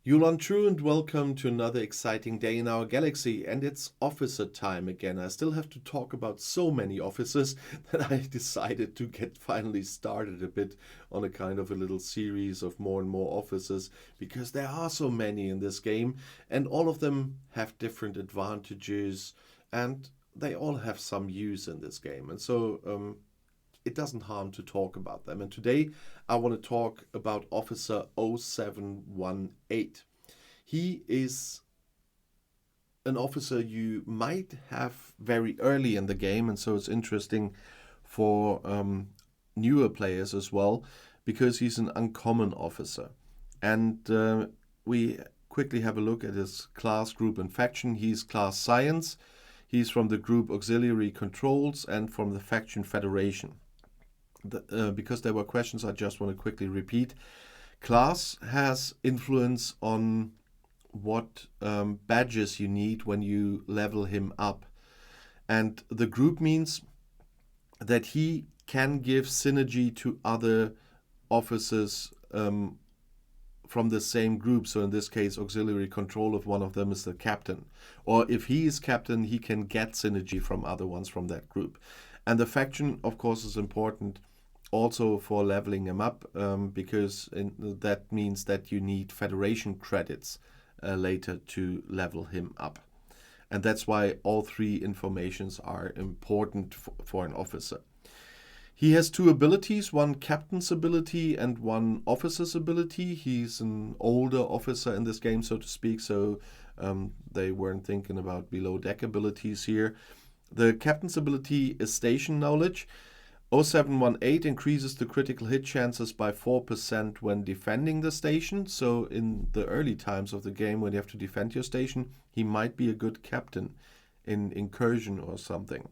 Yulan True and welcome to another exciting day in our galaxy, and it's officer time again. I still have to talk about so many officers that I decided to get finally started a bit on a kind of a little series of more and more officers, because there are so many in this game and all of them have different advantages and they all have some use in this game. And so it doesn't harm to talk about them. And today I want to talk about Officer 0718. He is an officer you might have very early in the game, and so it's interesting for newer players as well, because he's an uncommon officer. And we quickly have a look at his class, group, and faction. He's class Science. He's from the group Auxiliary Controls and from the faction Federation. Because there were questions, I just want to quickly repeat. Class has influence on what badges you need when you level him up. And the group means that he can give synergy to other officers from the same group. So in this case, auxiliary control of one of them is the captain. Or if he is captain, he can get synergy from other ones from that group. And the faction, of course, is important also for leveling him up, because that means that you need Federation credits later to level him up. And that's why all three informations are important for an officer. He has two abilities, one captain's ability and one officer's ability. He's an older officer in this game, so to speak, so they weren't thinking about below deck abilities here. The captain's ability is station knowledge. 0718 increases the critical hit chances by 4% when defending the station. So in the early times of the game, when you have to defend your station, he might be a good captain in incursion or something.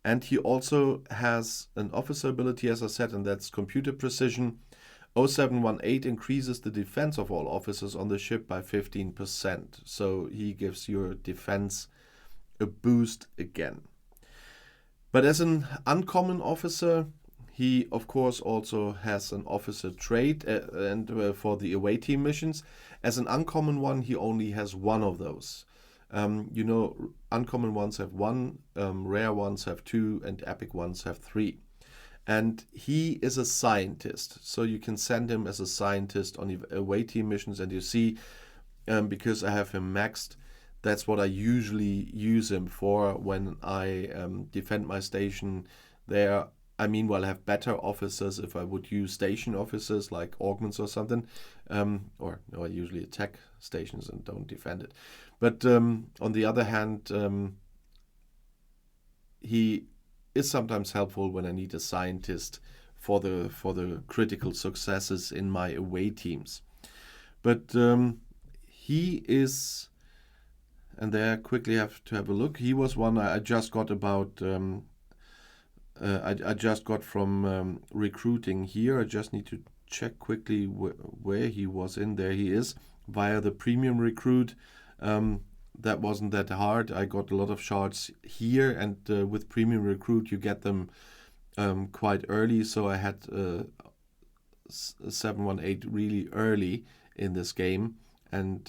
And he also has an officer ability, as I said, and that's computer precision. 0718 increases the defense of all officers on the ship by 15%. So he gives your defense a boost again. But as an uncommon officer, he of course also has an officer trait and for the away team missions. As an uncommon one, he only has one of those. Uncommon ones have one, rare ones have two, and epic ones have three. And he is a scientist, so you can send him as a scientist on away team missions. And you see, because I have him maxed, that's what I usually use him for when I defend my station there. I meanwhile have better officers if I would use station officers like augments or something. I usually attack stations and don't defend it. But on the other hand, he is sometimes helpful when I need a scientist for the critical successes in my away teams. But he is... And there I quickly have to have a look. He was one I just got about. I just got from recruiting here. I just need to check quickly where he was in. There he is via the premium recruit. That wasn't that hard. I got a lot of shards here, and with premium recruit you get them quite early. So I had 718 really early in this game, and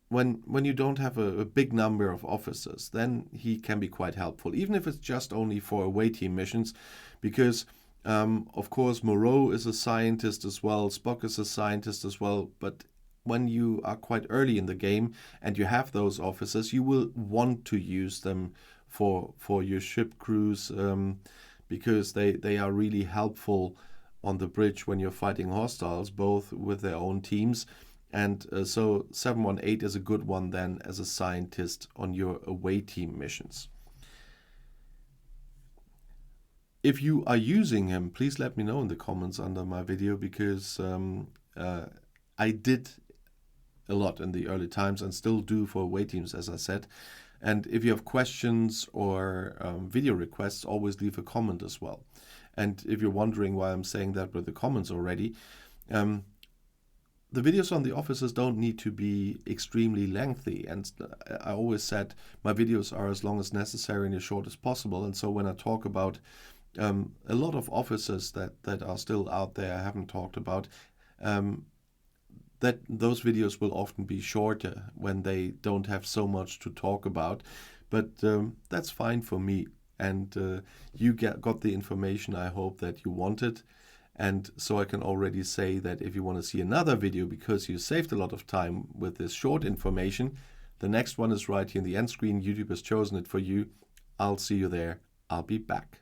when you don't have a big number of officers, then he can be quite helpful, even if it's just only for away team missions, because of course Moreau is a scientist as well, Spock is a scientist as well, but when you are quite early in the game and you have those officers, you will want to use them for your ship crews, because they are really helpful on the bridge when you're fighting hostiles, both with their own teams. And so 718 is a good one then as a scientist on your away team missions. If you are using him, please let me know in the comments under my video, because I did a lot in the early times and still do for away teams, as I said. And if you have questions or video requests, always leave a comment as well. And if you're wondering why I'm saying that with the comments already, the videos on the officers don't need to be extremely lengthy, and I always said my videos are as long as necessary and as short as possible. And so when I talk about a lot of officers that are still out there I haven't talked about, that those videos will often be shorter when they don't have so much to talk about. But that's fine for me. And you got the information I hope that you wanted. And so I can already say that if you want to see another video because you saved a lot of time with this short information, the next one is right here in the end screen. YouTube has chosen it for you. I'll see you there. I'll be back.